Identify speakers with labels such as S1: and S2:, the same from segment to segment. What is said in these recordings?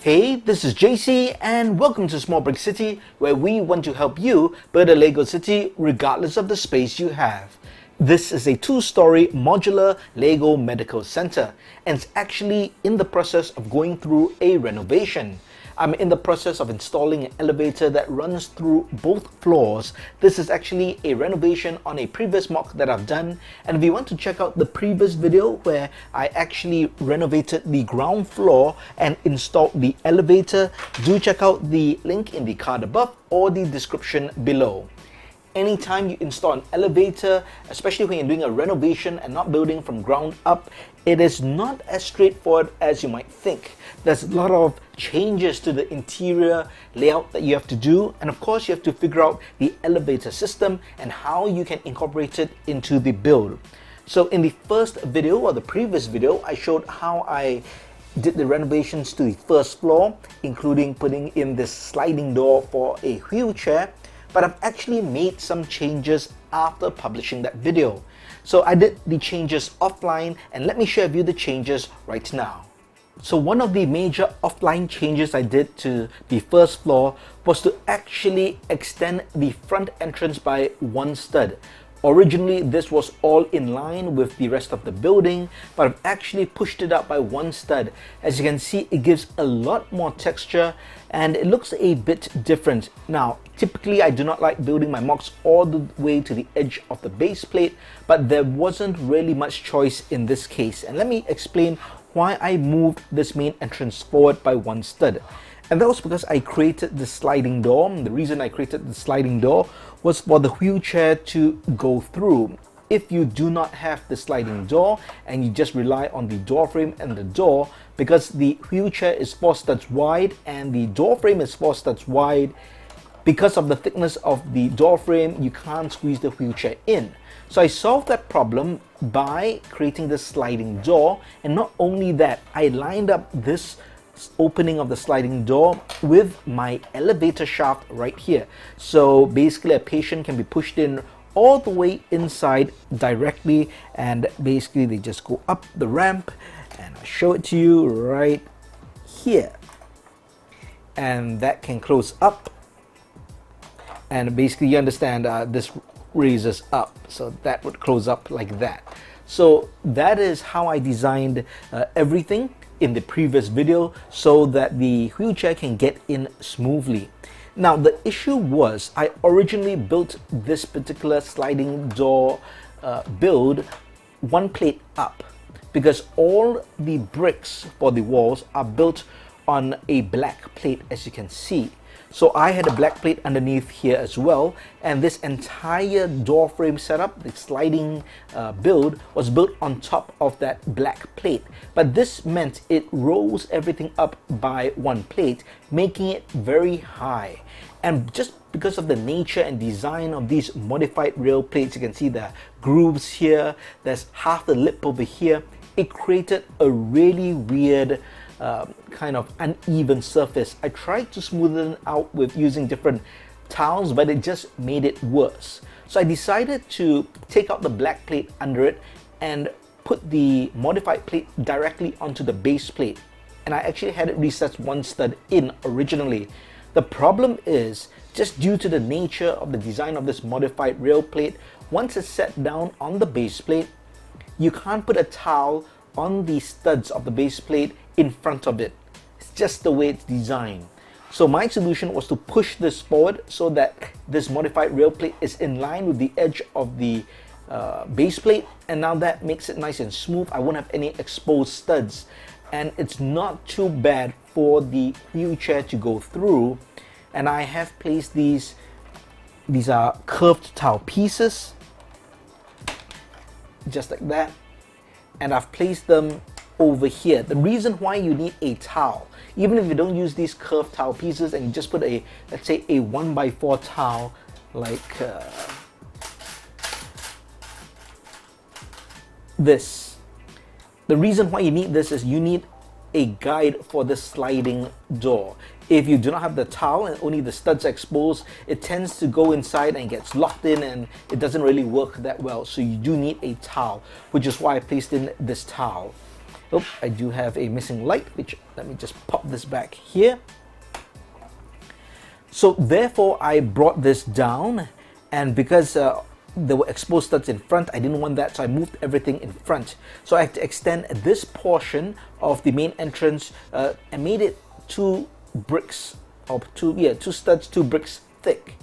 S1: Hey, this is JC and welcome to Small Brick City, where we want to help you build a Lego city regardless of the space you have. This is a two-story modular Lego medical center and it's actually in the process of going through a renovation. I'm in the process of installing an elevator that runs through both floors. This is actually a renovation on a previous MOC that I've done, and if you want to check out the previous video where I actually renovated the ground floor and installed the elevator, do check out the link in the card above or the description below. Anytime you install an elevator, especially when you're doing a renovation and not building from ground up, it is not as straightforward as you might think. There's a lot of changes to the interior layout that you have to do, and of course you have to figure out the elevator system and how you can incorporate it into the build. So in the first video or the previous video, I showed how I did the renovations to the first floor, including putting in this sliding door for a wheelchair. But I've actually made some changes after publishing that video. So I did the changes offline, and let me share with you the changes right now. So one of the major offline changes I did to the first floor was to actually extend the front entrance by one stud. Originally, this was all in line with the rest of the building, but I've actually pushed it up by one stud. As you can see, it gives a lot more texture and it looks a bit different. Now, typically I do not like building my MOCs all the way to the edge of the base plate, but there wasn't really much choice in this case. And let me explain why I moved this main entrance forward by one stud. And that was because I created the sliding door. The reason I created the sliding door was for the wheelchair to go through. If you do not have the sliding door and you just rely on the door frame and the door, because the wheelchair is 4 studs wide and the door frame is 4 studs wide, because of the thickness of the door frame, you can't squeeze the wheelchair in. So I solved that problem by creating the sliding door, and not only that, I lined up this opening of the sliding door with my elevator shaft right here. So basically a patient can be pushed in all the way inside directly, and basically they just go up the ramp, and I'll show it to you right here, and that can close up, and basically you understand this raises up, so that would close up like that. So that is how I designed everything in the previous video so that the wheelchair can get in smoothly. Now the issue was I originally built this particular sliding door build one plate up, because all the bricks for the walls are built on a black plate, as you can see. So I had a black plate underneath here as well, and this entire door frame setup, the sliding build, was built on top of that black plate. But this meant it rose everything up by one plate, making it very high. And just because of the nature and design of these modified rail plates, you can see the grooves here, there's half the lip over here, it created a really weird kind of uneven surface. I tried to smoothen it out with using different tiles, but it just made it worse. So I decided to take out the black plate under it and put the modified plate directly onto the base plate. And I actually had it recessed one stud in originally. The problem is, just due to the nature of the design of this modified rail plate, once it's set down on the base plate, you can't put a towel on the studs of the base plate in front of it. It's just the way it's designed. So my solution was to push this forward so that this modified rail plate is in line with the edge of the base plate, and now that makes it nice and smooth. I won't have any exposed studs, and it's not too bad for the wheelchair to go through. And I have placed these are curved tile pieces, just like that, and I've placed them over here. The reason why you need a towel, even if you don't use these curved tile pieces and you just put a, let's say, a 1x4 towel like this. The reason why you need this is you need a guide for the sliding door. If you do not have the towel and only the studs are exposed, it tends to go inside and gets locked in, and it doesn't really work that well. So you do need a towel, which is why I placed in this towel. Oh, I do have a missing light, which let me just pop this back here. So therefore I brought this down, and because there were exposed studs in front, I didn't want that, so I moved everything in front. So I had to extend this portion of the main entrance and made it 2 bricks, or 2 studs, 2 bricks thick.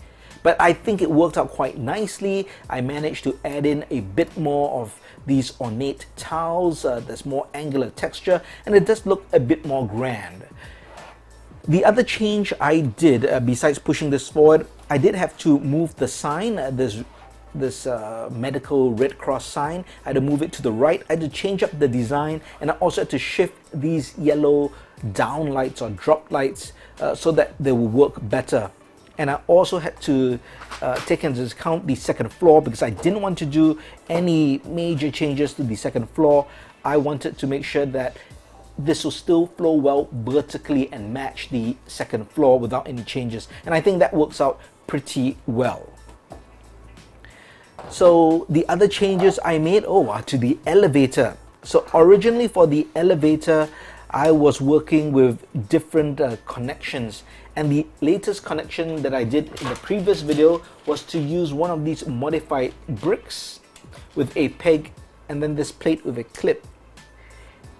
S1: But I think it worked out quite nicely. I managed to add in a bit more of these ornate tiles. There's more angular texture, and it does look a bit more grand. The other change I did, besides pushing this forward, I did have to move the sign, this medical Red Cross sign. I had to move it to the right. I had to change up the design, and I also had to shift these yellow down lights or drop lights so that they will work better. And I also had to take into account the second floor, because I didn't want to do any major changes to the second floor. I wanted to make sure that this will still flow well vertically and match the second floor without any changes. And I think that works out pretty well. So the other changes I made are to the elevator. So originally for the elevator, I was working with different connections, and the latest connection that I did in the previous video was to use one of these modified bricks with a peg and then this plate with a clip.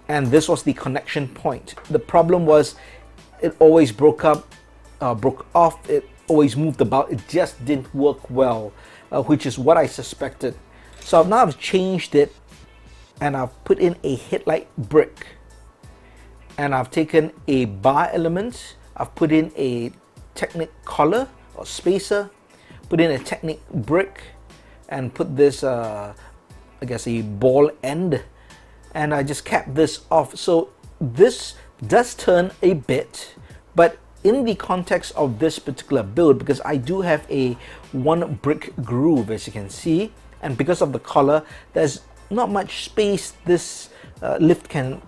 S1: And this was the connection point. The problem was it always broke off, it always moved about, it just didn't work well, which is what I suspected. So now I've changed it, and I've put in a headlight brick, and I've taken a bar element, I've put in a Technic collar or spacer, put in a Technic brick, and put this I guess a ball end, and I just capped this off. So this does turn a bit, but in the context of this particular build, because I do have a 1 brick groove, as you can see, and because of the collar, there's not much space this lift can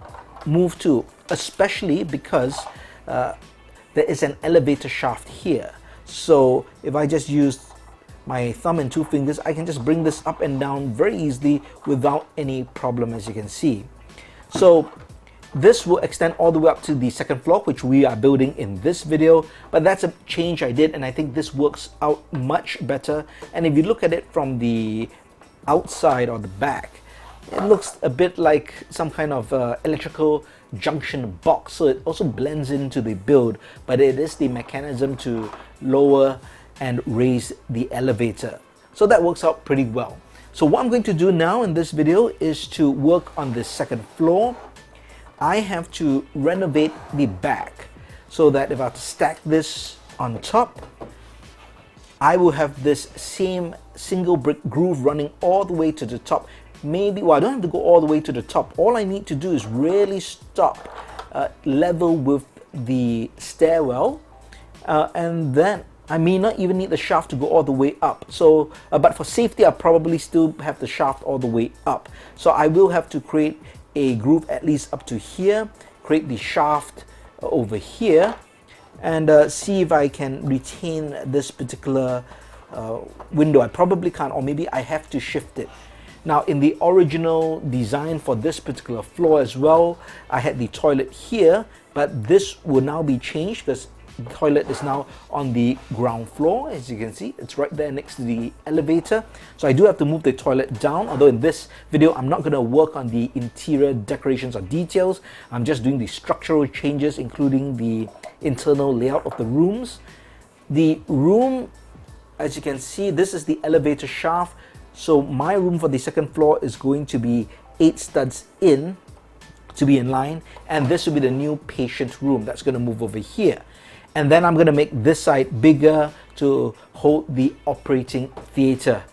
S1: move to, especially because there is an elevator shaft here. So if I just use my thumb and 2 fingers, I can just bring this up and down very easily without any problem, as you can see. So this will extend all the way up to the second floor, which we are building in this video, but that's a change I did, and I think this works out much better. And if you look at it from the outside or the back, it looks a bit like some kind of electrical junction box, so it also blends into the build, but it is the mechanism to lower and raise the elevator. So that works out pretty well. So what I'm going to do now in this video is to work on the second floor. I have to renovate the back so that if I have to stack this on top, I will have this same single brick groove running all the way to the top. Maybe, well, I don't have to go all the way to the top. All I need to do is really stop level with the stairwell, and then I may not even need the shaft to go all the way up. So, but for safety, I probably still have the shaft all the way up. So I will have to create a groove at least up to here, create the shaft over here, and see if I can retain this particular window. I probably can't, or maybe I have to shift it. Now, in the original design for this particular floor as well, I had the toilet here, but this will now be changed because the toilet is now on the ground floor. As you can see, it's right there next to the elevator. So I do have to move the toilet down, although in this video, I'm not going to work on the interior decorations or details. I'm just doing the structural changes, including the internal layout of the rooms. The room, as you can see, this is the elevator shaft. So my room for the second floor is going to be 8 studs in to be in line, and this will be the new patient room that's going to move over here. And then I'm going to make this side bigger to hold the operating theater.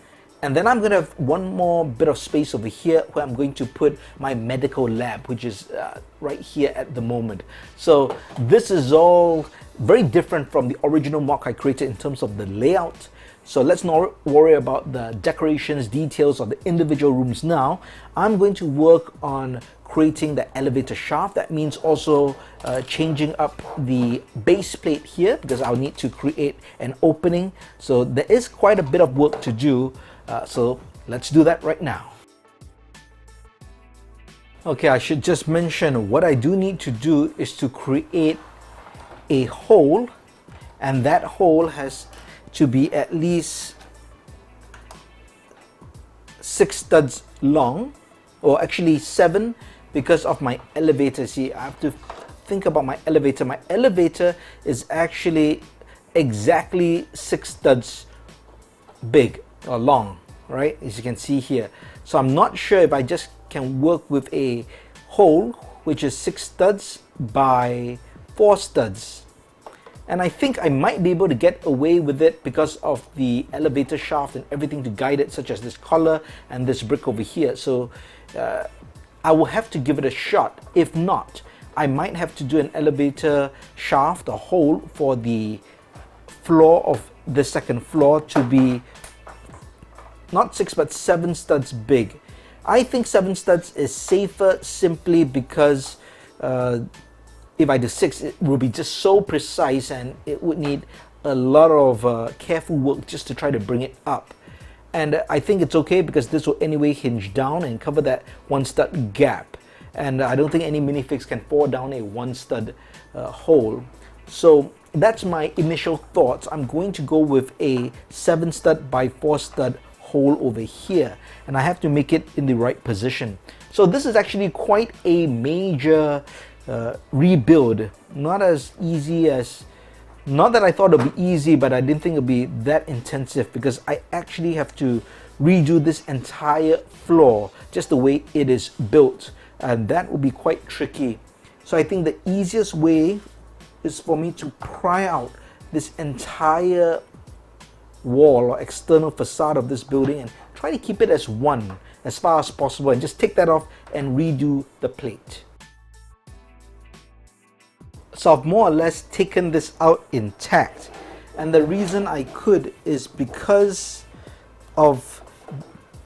S1: And then I'm going to have one more bit of space over here where I'm going to put my medical lab, which is right here at the moment. So this is all very different from the original MOC I created in terms of the layout. So let's not worry about the decorations, details of the individual rooms now. I'm going to work on creating the elevator shaft. That means also changing up the base plate here, because I'll need to create an opening. So there is quite a bit of work to do. So let's do that right now. Okay, I should just mention what I do need to do is to create a hole, and that hole has to be at least 6 studs long, or actually 7, because of my elevator. See, I have to think about my elevator. My elevator is actually exactly 6 studs big or long, right, as you can see here. So I'm not sure if I just can work with a hole which is 6 studs by 4 studs, and I think I might be able to get away with it because of the elevator shaft and everything to guide it, such as this collar and this brick over here. So I will have to give it a shot. If not, I might have to do an elevator shaft, a hole for the floor of the second floor to be not 6 but 7 studs big. I think 7 studs is safer, simply because if I do 6, it will be just so precise, and it would need a lot of careful work just to try to bring it up. And I think it's okay because this will anyway hinge down and cover that 1 stud gap, and I don't think any minifigs can pour down a 1 stud hole. So that's my initial thoughts. I'm going to go with a 7 stud by 4 stud hole over here, and I have to make it in the right position. So this is actually quite a major rebuild. Not as easy as, not that I thought it would be easy, but I didn't think it would be that intensive, because I actually have to redo this entire floor just the way it is built, and that would be quite tricky. So I think the easiest way is for me to pry out this entire wall or external facade of this building and try to keep it as one as far as possible, and just take that off and redo the plate. So I've more or less taken this out intact, and the reason I could is because of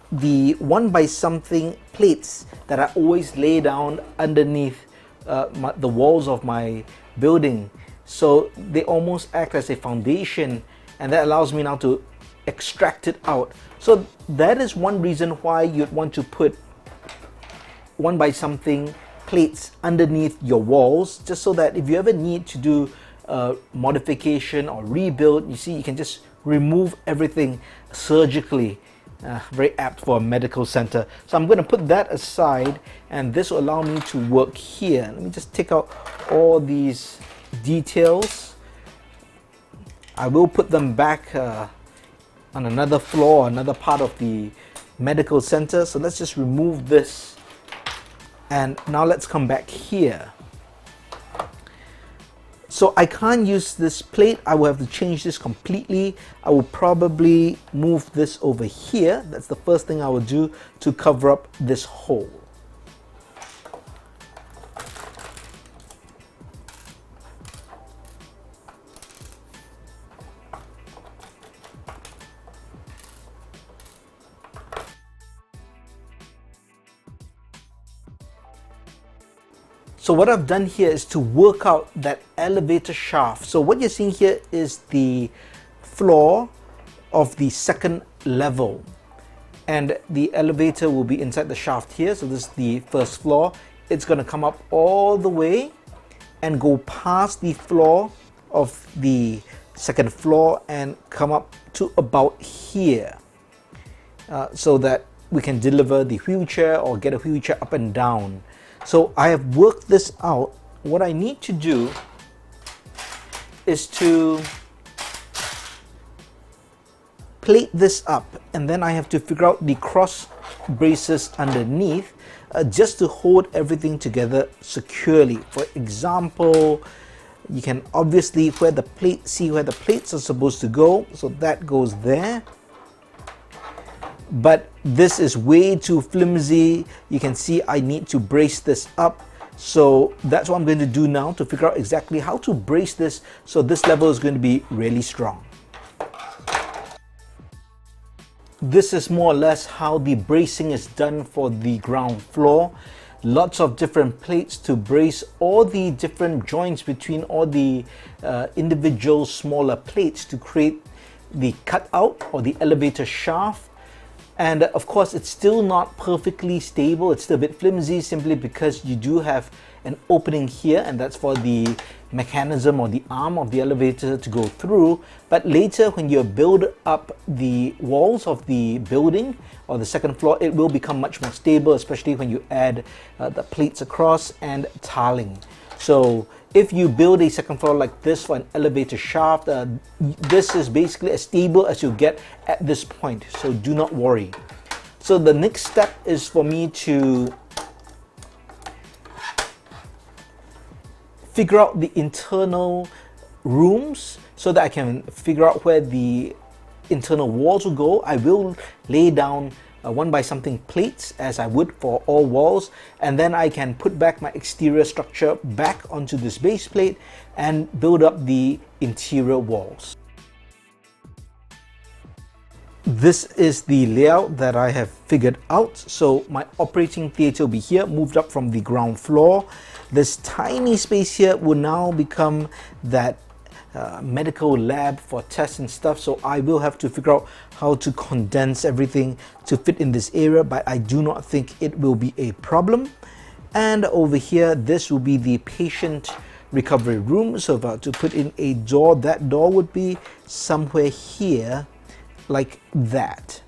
S1: the 1 by something plates that I always lay down underneath the walls of my building. So they almost act as a foundation, and that allows me now to extract it out. So that is one reason why you'd want to put 1 by something plates underneath your walls, just so that if you ever need to do modification or rebuild, you see, you can just remove everything surgically. Very apt for a medical center. So I'm going to put that aside, and this will allow me to work here. Let me just take out all these details. I will put them back on another floor, another part of the medical center. So let's just remove this, and now let's come back here. So I can't use this plate. I will have to change this completely. I will probably move this over here. That's the first thing I will do to cover up this hole. So what I've done here is to work out that elevator shaft. So what you're seeing here is the floor of the second level, and the elevator will be inside the shaft here. So this is the first floor. It's going to come up all the way and go past the floor of the second floor and come up to about here, so that we can deliver the wheelchair or get a wheelchair up and down. So I have worked this out. What I need to do is to plate this up, and then I have to figure out the cross braces underneath just to hold everything together securely. For example, you can obviously see where the plates are supposed to go, so that goes there. But this is way too flimsy. You can see I need to brace this up. So that's what I'm going to do now, to figure out exactly how to brace this so this level is going to be really strong. This is more or less how the bracing is done for the ground floor. Lots of different plates to brace all the different joints between all the individual smaller plates to create the cutout or the elevator shaft. And of course, it's still not perfectly stable. It's still a bit flimsy simply because you do have an opening here, and that's for the mechanism or the arm of the elevator to go through. But later, when you build up the walls of the building or the second floor, it will become much more stable, especially when you add the plates across and tiling. So if you build a second floor like this for an elevator shaft, this is basically as stable as you get at this point, so do not worry. So the next step is for me to figure out the internal rooms so that I can figure out where the internal walls will go. I will lay down one by something plates as I would for all walls, and then I can put back my exterior structure back onto this base plate and build up the interior walls. This is the layout that I have figured out. So my operating theater will be here, moved up from the ground floor. This tiny space here will now become that medical lab for tests and stuff, so I will have to figure out how to condense everything to fit in this area, but I do not think it will be a problem. And over here, this will be the patient recovery room. So if I were to put in a door, that door would be somewhere here like that,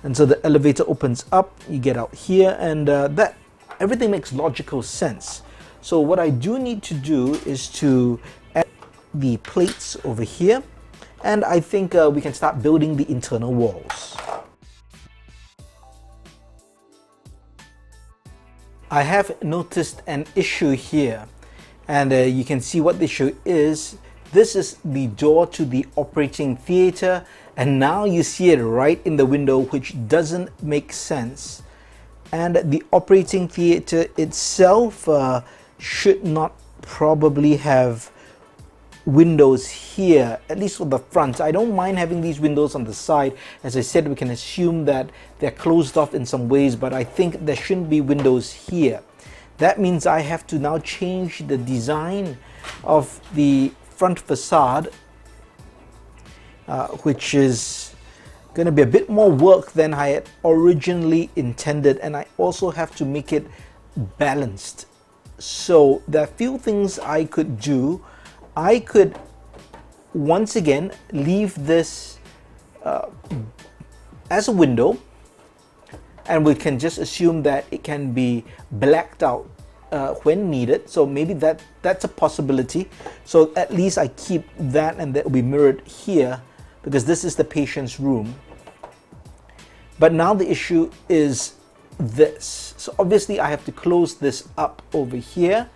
S1: and so the elevator opens up, you get out here, and that everything makes logical sense. So what I do need to do is to add the plates over here, and I think we can start building the internal walls. I have noticed an issue here, and you can see what the issue is. This is the door to the operating theater, and now you see it right in the window, which doesn't make sense. And the operating theater itself should not probably have windows here, at least for the front. I don't mind having these windows on the side. As I said, we can assume that they're closed off in some ways, but I think there shouldn't be windows here. That means I have to now change the design of the front facade, which is going to be a bit more work than I had originally intended, and I also have to make it balanced. So there are a few things I could do. I could once again leave this as a window, and we can just assume that it can be blacked out when needed. So maybe that's a possibility. So at least I keep that, and that will be mirrored here because this is the patient's room. But now the issue is this. So obviously I have to close this up over here,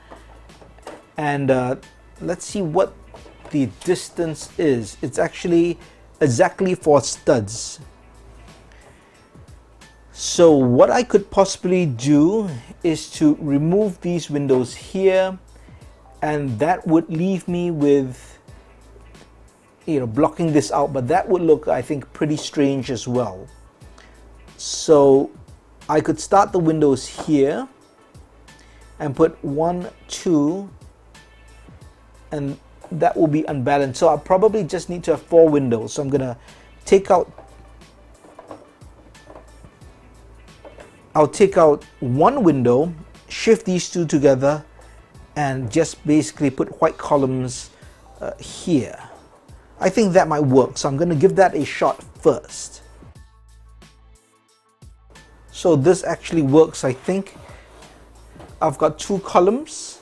S1: and let's see what the distance is. It's actually exactly 4 studs. So what I could possibly do is to remove these windows here, and that would leave me with, blocking this out, but that would look, I think, pretty strange as well. So I could start the windows here and put 1, 2, and that will be unbalanced. So I probably just need to have 4 windows. So I'm gonna I'll take out 1 window, shift these 2 together, and just basically put white columns here. I think that might work, so I'm going to give that a shot first. So this actually works, I think. I've got 2 columns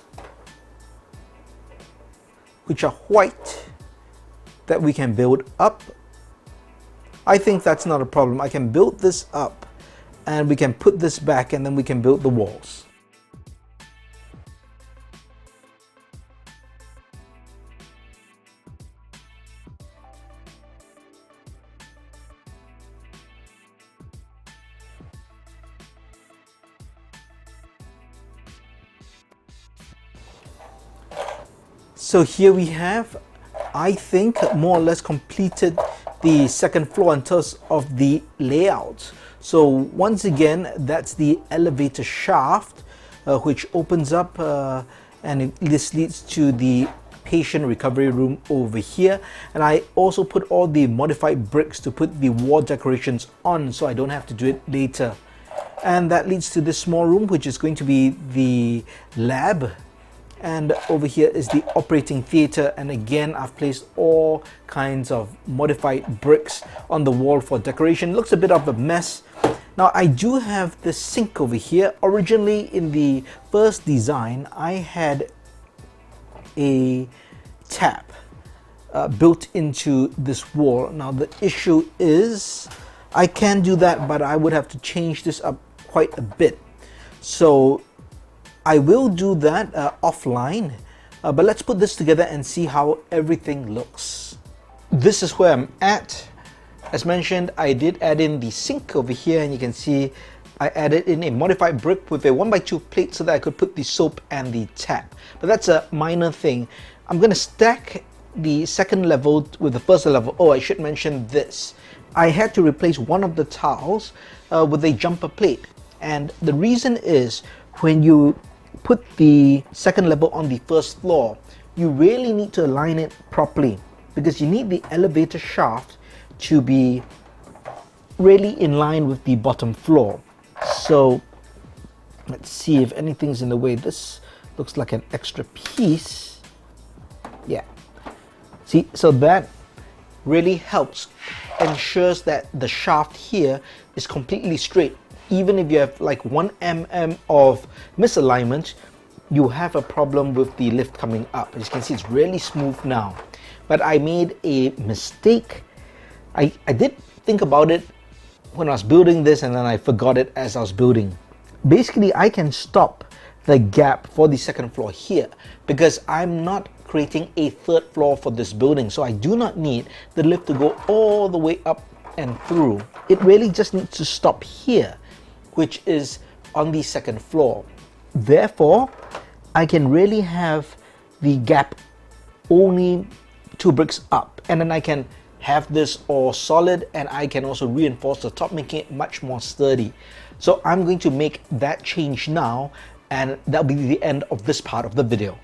S1: which are white that we can build up. I think that's not a problem. I can build this up, and we can put this back, and then we can build the walls. So here we have, I think, more or less completed the second floor in terms of the layout. So once again, that's the elevator shaft, which opens up, and this leads to the patient recovery room over here, and I also put all the modified bricks to put the wall decorations on so I don't have to do it later. And that leads to this small room, which is going to be the lab. And over here is the operating theater, and again I've placed all kinds of modified bricks on the wall for decoration. It looks a bit of a mess. Now I do have the sink over here. Originally in the first design I had a tap built into this wall. Now the issue is I can do that, but I would have to change this up quite a bit. So I will do that offline, but let's put this together and see how everything looks. This is where I'm at. As mentioned, I did add in the sink over here, and you can see I added in a modified brick with a 1x2 plate so that I could put the soap and the tap. But that's a minor thing. I'm going to stack the second level with the first level. Oh, I should mention this. I had to replace one of the tiles with a jumper plate. And the reason is when you put the second level on the first floor, you really need to align it properly because you need the elevator shaft to be really in line with the bottom floor. So let's see if anything's in the way. This looks like an extra piece. Yeah. See, so that really helps, ensures that the shaft here is completely straight. Even if you have like 1 mm of misalignment, you have a problem with the lift coming up. As you can see, it's really smooth now. But I made a mistake. I did think about it when I was building this, and then I forgot it as I was building. Basically, I can stop the gap for the second floor here because I'm not creating a third floor for this building. So I do not need the lift to go all the way up and through. It really just needs to stop here, which is on the second floor. Therefore, I can really have the gap only 2 bricks up, and then I can have this all solid, and I can also reinforce the top, making it much more sturdy. So I'm going to make that change now, and that'll be the end of this part of the video.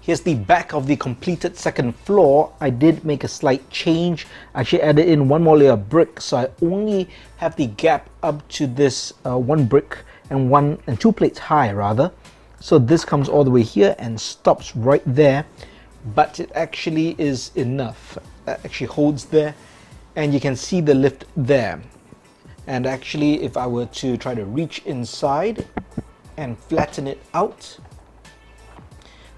S1: Here's the back of the completed second floor. I did make a slight change. I actually added in 1 more layer of brick, so I only have the gap up to this 1 brick and 2 plates high rather. So this comes all the way here and stops right there, but it actually is enough. That actually holds there, and you can see the lift there. And actually, if I were to try to reach inside and flatten it out,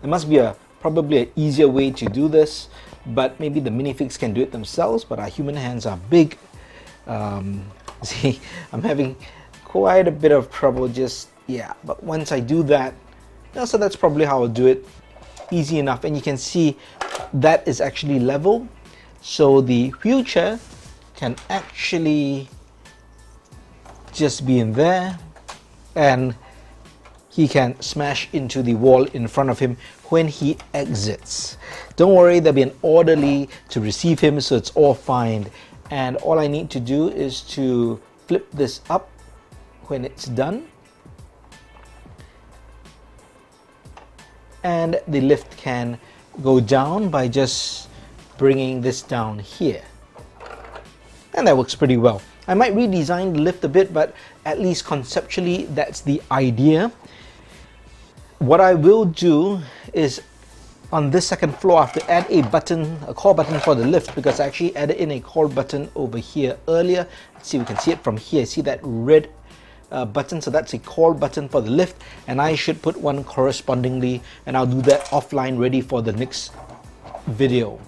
S1: there must be probably an easier way to do this, but maybe the minifigs can do it themselves, but our human hands are big. See, I'm having quite a bit of trouble but once I do that, so that's probably how I'll do it. Easy enough, and you can see that is actually level, so the wheelchair can actually just be in there, and he can smash into the wall in front of him when he exits. Don't worry, there'll be an orderly to receive him, so it's all fine. And all I need to do is to flip this up when it's done, and the lift can go down by just bringing this down here, and that works pretty well. I might redesign the lift a bit, but at least conceptually that's the idea. What I will do is on this second floor I have to add a button, a call button for the lift, because I actually added in a call button over here earlier. Let's see, we can see it from here. See that red button? So that's a call button for the lift, and I should put one correspondingly, and I'll do that offline ready for the next video.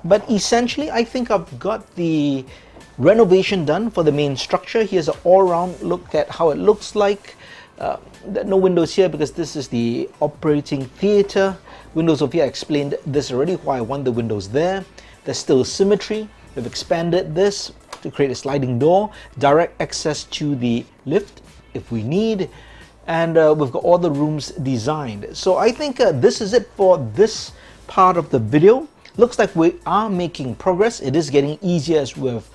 S1: But essentially I think I've got the renovation done for the main structure. Here's an all-round look at how it looks like. No windows here because this is the operating theater. Windows over here, I explained this already, why I want the windows there. There's still symmetry. We've expanded this to create a sliding door, direct access to the lift if we need, and we've got all the rooms designed. So I think this is it for this part of the video. Looks like we are making progress. It is getting easier as we've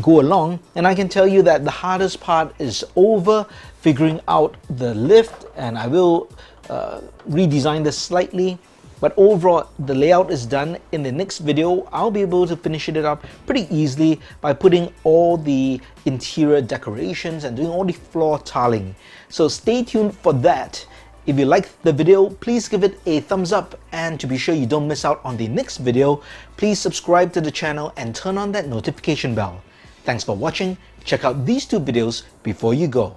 S1: go along, and I can tell you that the hardest part is over, figuring out the lift, and I will redesign this slightly. But overall, the layout is done. In the next video, I'll be able to finish it up pretty easily by putting all the interior decorations and doing all the floor tiling. So stay tuned for that. If you liked the video, please give it a thumbs up, and to be sure you don't miss out on the next video, please subscribe to the channel and turn on that notification bell. Thanks for watching. Check out these two videos before you go.